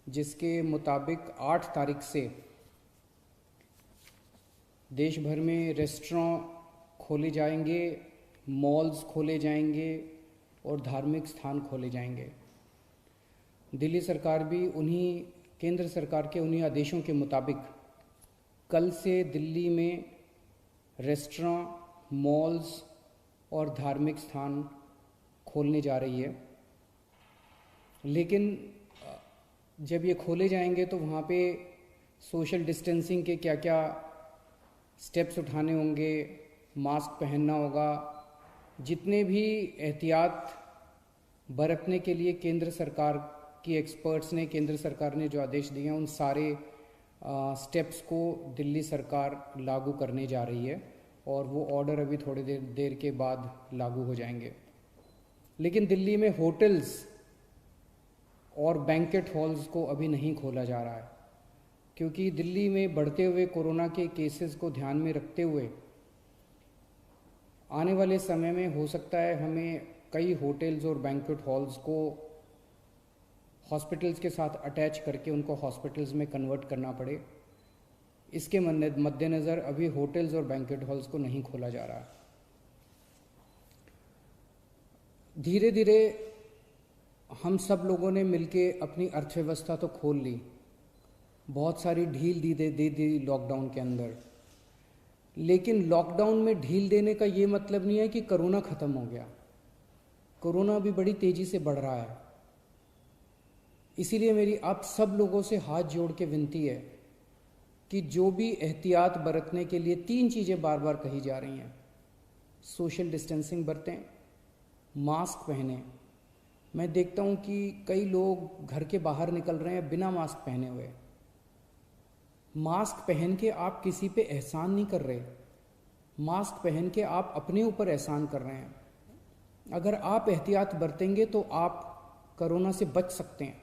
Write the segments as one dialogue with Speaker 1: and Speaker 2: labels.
Speaker 1: जिसके मुताबिक 8 तारीख से देश भर में रेस्टोरेंट खोले जाएंगे, मॉल्स खोले जाएंगे और धार्मिक स्थान खोले जाएंगे। दिल्ली सरकार भी केंद्र सरकार के उन्हीं आदेशों के मुताबिक कल से दिल्ली में रेस्टोरेंट, मॉल्स और धार्मिक स्थान खोलने जा रही है। लेकिन जब ये खोले जाएंगे तो वहाँ पे सोशल डिस्टेंसिंग के क्या क्या स्टेप्स उठाने होंगे, मास्क पहनना होगा, जितने भी एहतियात बरतने के लिए केंद्र सरकार की एक्सपर्ट्स ने, केंद्र सरकार ने जो आदेश दिए हैं, उन सारे स्टेप्स को दिल्ली सरकार लागू करने जा रही है और वो ऑर्डर अभी थोड़ी देर के बाद लागू हो जाएंगे। लेकिन दिल्ली में होटल्स और बैंकेट हॉल्स को अभी नहीं खोला जा रहा है, क्योंकि दिल्ली में बढ़ते हुए कोरोना के केसेस को ध्यान में रखते हुए आने वाले समय में हो सकता है हमें कई होटल्स और बैंकेट हॉल्स को हॉस्पिटल्स के साथ अटैच करके उनको हॉस्पिटल्स में कन्वर्ट करना पड़े। इसके मद्देनज़र अभी होटल्स और बैंकेट हॉल्स को नहीं खोला जा रहा। धीरे धीरे हम सब लोगों ने मिलके अपनी अर्थव्यवस्था तो खोल ली, बहुत सारी ढील दे दी लॉकडाउन के अंदर। लेकिन लॉकडाउन में ढील देने का ये मतलब नहीं है कि कोरोना ख़त्म हो गया। कोरोना अभी बड़ी तेज़ी से बढ़ रहा है। इसीलिए मेरी आप सब लोगों से हाथ जोड़ के विनती है कि जो भी एहतियात बरतने के लिए 3 चीज़ें बार बार कही जा रही हैं, सोशल डिस्टेंसिंग बरतें, मास्क पहने। मैं देखता हूँ कि कई लोग घर के बाहर निकल रहे हैं बिना मास्क पहने हुए। मास्क पहन के आप किसी पे एहसान नहीं कर रहे, मास्क पहन के आप अपने ऊपर एहसान कर रहे हैं। अगर आप एहतियात बरतेंगे तो आप कोरोना से बच सकते हैं।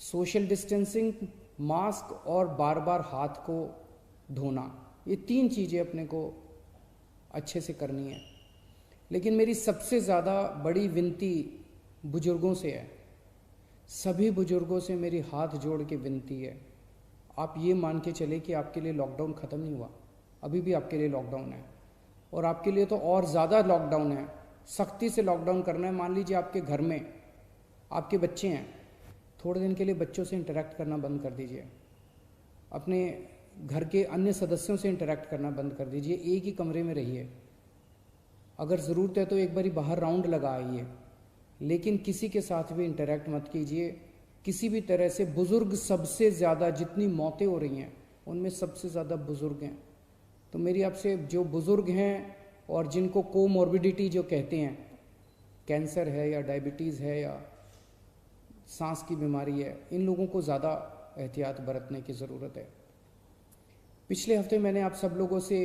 Speaker 1: सोशल डिस्टेंसिंग, मास्क और बार बार हाथ को धोना, ये 3 चीज़ें अपने को अच्छे से करनी है। लेकिन मेरी सबसे ज़्यादा बड़ी विनती बुजुर्गों से है। सभी बुजुर्गों से मेरी हाथ जोड़ के विनती है, आप ये मान के चले कि आपके लिए लॉकडाउन ख़त्म नहीं हुआ, अभी भी आपके लिए लॉकडाउन है और आपके लिए तो और ज़्यादा लॉकडाउन है। सख्ती से लॉकडाउन करना है। मान लीजिए आपके घर में आपके बच्चे हैं, थोड़े दिन के लिए बच्चों से इंटरेक्ट करना बंद कर दीजिए, अपने घर के अन्य सदस्यों से इंटरेक्ट करना बंद कर दीजिए, एक ही कमरे में रहिए। अगर ज़रूरत है तो एक बारी बाहर राउंड लगा आइए, लेकिन किसी के साथ भी इंटरेक्ट मत कीजिए किसी भी तरह से। बुज़ुर्ग सबसे ज़्यादा, जितनी मौतें हो रही हैं उनमें सबसे ज़्यादा बुज़ुर्ग हैं। तो मेरी आपसे, जो बुज़ुर्ग हैं और जिनको कोमॉर्बिडिटी जो कहते हैं, कैंसर है या डायबिटीज़ है या सांस की बीमारी है, इन लोगों को ज़्यादा एहतियात बरतने की ज़रूरत है। पिछले हफ्ते मैंने आप सब लोगों से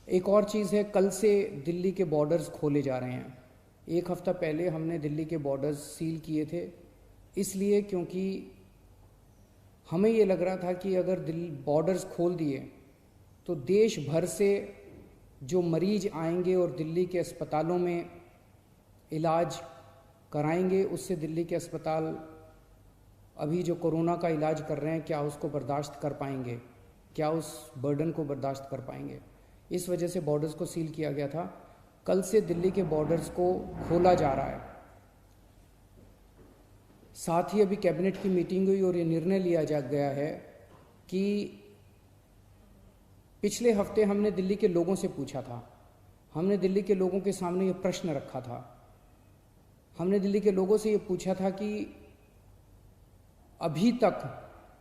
Speaker 1: एक और चीज़ है, कल से दिल्ली के बॉर्डर्स खोले जा रहे हैं। 1 हफ्ता पहले हमने दिल्ली के बॉर्डर्स सील किए थे, इसलिए क्योंकि हमें ये लग रहा था कि अगर बॉर्डर्स खोल दिए तो देश भर से जो मरीज आएंगे और दिल्ली के अस्पतालों में इलाज कराएंगे, उससे दिल्ली के अस्पताल अभी जो कोरोना का इलाज कर रहे हैं, क्या उसको बर्दाश्त कर पाएंगे, क्या उस बर्डन को बर्दाश्त कर पाएंगे। इस वजह से बॉर्डर्स को सील किया गया था। कल से दिल्ली के बॉर्डर्स को खोला जा रहा है। साथ ही अभी कैबिनेट की मीटिंग हुई और ये निर्णय लिया गया है कि पिछले हफ्ते हमने दिल्ली के लोगों से पूछा था, हमने दिल्ली के लोगों के सामने ये प्रश्न रखा था, हमने दिल्ली के लोगों से ये पूछा था कि अभी तक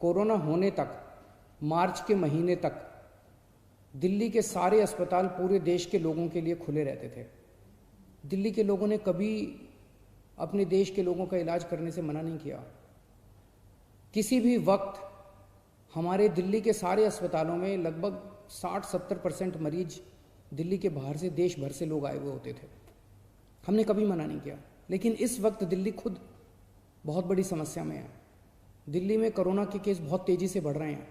Speaker 1: कोरोना होने तक, मार्च के महीने तक दिल्ली के सारे अस्पताल पूरे देश के लोगों के लिए खुले रहते थे। दिल्ली के लोगों ने कभी अपने देश के लोगों का इलाज करने से मना नहीं किया। किसी भी वक्त हमारे दिल्ली के सारे अस्पतालों में लगभग 60-70% मरीज दिल्ली के बाहर से, देश भर से लोग आए हुए होते थे। हमने कभी मना नहीं किया। लेकिन इस वक्त दिल्ली खुद बहुत बड़ी समस्या में है। दिल्ली में कोरोना के केस बहुत तेज़ी से बढ़ रहे हैं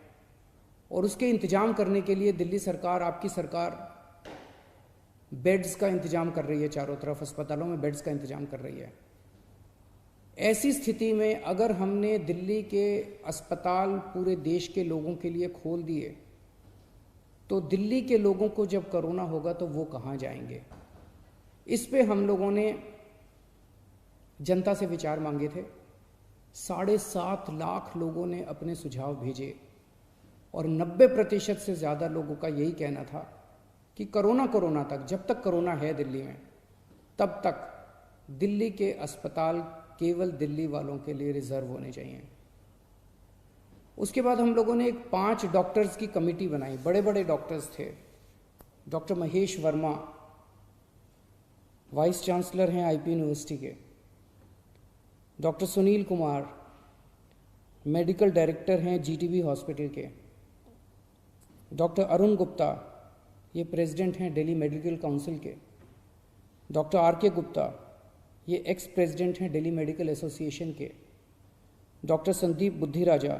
Speaker 1: और उसके इंतजाम करने के लिए दिल्ली सरकार, आपकी सरकार, बेड्स का इंतजाम कर रही है। चारों तरफ अस्पतालों में बेड्स का इंतजाम कर रही है। ऐसी स्थिति में अगर हमने दिल्ली के अस्पताल पूरे देश के लोगों के लिए खोल दिए, तो दिल्ली के लोगों को जब कोरोना होगा तो वो कहाँ जाएंगे? इस पे हम लोगों ने जनता से विचार मांगे थे। 7.5 लाख लोगों ने अपने सुझाव भेजे और 90% से ज़्यादा लोगों का यही कहना था कि कोरोना तक, जब तक कोरोना है दिल्ली में, तब तक दिल्ली के अस्पताल केवल दिल्ली वालों के लिए रिजर्व होने चाहिए। उसके बाद हम लोगों ने एक 5 डॉक्टर्स की कमेटी बनाई। बड़े बड़े डॉक्टर्स थे। Doctor Mahesh Verma vice chancellor हैं आईपी यूनिवर्सिटी के, doctor Sunil Kumar medical director हैं जीटीबी हॉस्पिटल के, डॉक्टर अरुण गुप्ता ये प्रेसिडेंट हैं दिल्ली मेडिकल काउंसिल के, डॉक्टर आर.के. गुप्ता ये एक्स प्रेसिडेंट हैं दिल्ली मेडिकल एसोसिएशन के, डॉक्टर संदीप बुद्धिराजा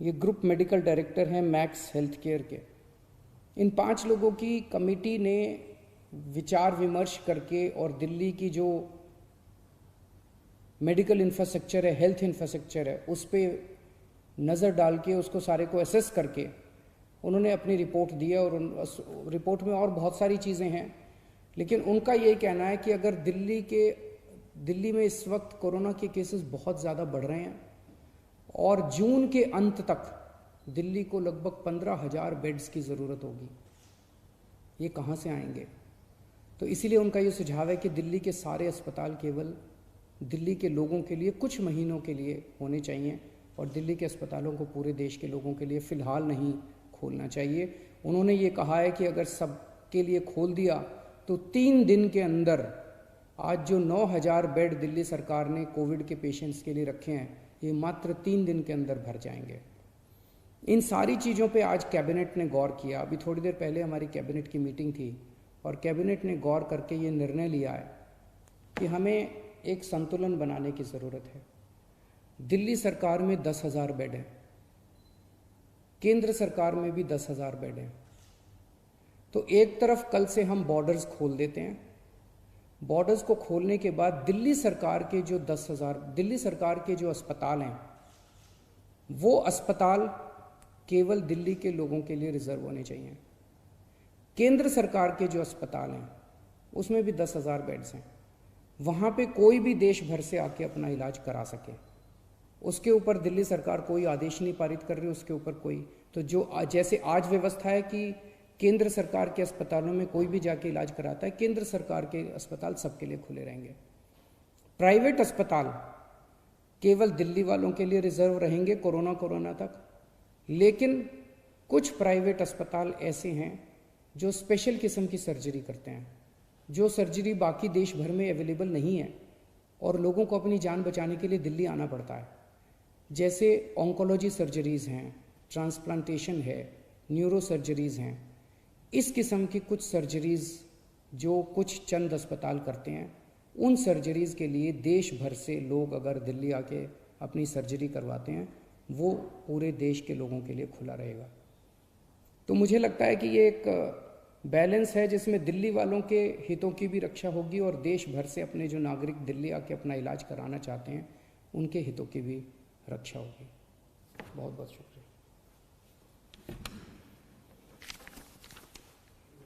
Speaker 1: ये ग्रुप मेडिकल डायरेक्टर हैं मैक्स हेल्थ केयर के। इन 5 लोगों की कमेटी ने विचार विमर्श करके और दिल्ली की जो मेडिकल इंफ्रास्ट्रक्चर है, हेल्थ इंफ्रास्ट्रक्चर है, उस पर नज़र डाल के उसको सारे को असेस करके उन्होंने अपनी रिपोर्ट दी है। और उस रिपोर्ट में और बहुत सारी चीज़ें हैं, लेकिन उनका यही कहना है कि अगर दिल्ली में इस वक्त कोरोना के केसेस बहुत ज़्यादा बढ़ रहे हैं और जून के अंत तक दिल्ली को लगभग 15,000 बेड्स की ज़रूरत होगी। ये कहाँ से आएंगे? तो इसीलिए उनका ये सुझाव है कि दिल्ली के सारे अस्पताल केवल दिल्ली के लोगों के लिए कुछ महीनों के लिए होने चाहिए और दिल्ली के अस्पतालों को पूरे देश के लोगों के लिए फ़िलहाल नहीं खोलना चाहिए। उन्होंने ये कहा है कि अगर सबके लिए खोल दिया तो 3 दिन के अंदर आज जो 9,000 बेड दिल्ली सरकार ने कोविड के पेशेंट्स के लिए रखे हैं, ये मात्र 3 दिन के अंदर भर जाएंगे। इन सारी चीज़ों पे आज कैबिनेट ने गौर किया। अभी थोड़ी देर पहले हमारी कैबिनेट की मीटिंग थी और कैबिनेट ने गौर करके ये निर्णय लिया है कि हमें एक संतुलन बनाने की ज़रूरत है। दिल्ली सरकार में 10,000 बेड है, केंद्र सरकार में भी 10,000 बेड है। तो एक तरफ कल से हम बॉर्डर्स खोल देते हैं। बॉर्डर्स को खोलने के बाद दिल्ली सरकार के जो 10,000 दिल्ली सरकार के जो अस्पताल हैं, वो अस्पताल केवल दिल्ली के लोगों के लिए रिजर्व होने चाहिए। केंद्र सरकार के जो अस्पताल हैं उसमें भी 10,000 बेड्स हैं, वहाँ पे कोई भी देश भर से आके अपना इलाज करा सके। उसके ऊपर दिल्ली सरकार कोई आदेश नहीं पारित कर रही, उसके ऊपर कोई तो जो जैसे आज व्यवस्था है कि केंद्र सरकार के अस्पतालों में कोई भी जाके इलाज कराता है, केंद्र सरकार के अस्पताल सबके लिए खुले रहेंगे। प्राइवेट अस्पताल केवल दिल्ली वालों के लिए रिजर्व रहेंगे कोरोना तक। लेकिन कुछ प्राइवेट अस्पताल ऐसे हैं जो स्पेशल किस्म की सर्जरी करते हैं, जो सर्जरी बाकी देश भर में अवेलेबल नहीं है और लोगों को अपनी जान बचाने के लिए दिल्ली आना पड़ता है। जैसे ऑन्कोलॉजी सर्जरीज़ हैं, ट्रांसप्लांटेशन है, न्यूरो सर्जरीज़ हैं। इस किस्म की कुछ सर्जरीज़ जो कुछ चंद अस्पताल करते हैं, उन सर्जरीज़ के लिए देश भर से लोग अगर दिल्ली आके अपनी सर्जरी करवाते हैं, वो पूरे देश के लोगों के लिए खुला रहेगा। तो मुझे लगता है कि ये एक बैलेंस है जिसमें दिल्ली वालों के हितों की भी रक्षा होगी और देश भर से अपने जो नागरिक दिल्ली आके अपना इलाज कराना चाहते हैं, उनके हितों की भी रक्षा होगी। बहुत बहुत शुक्रिया।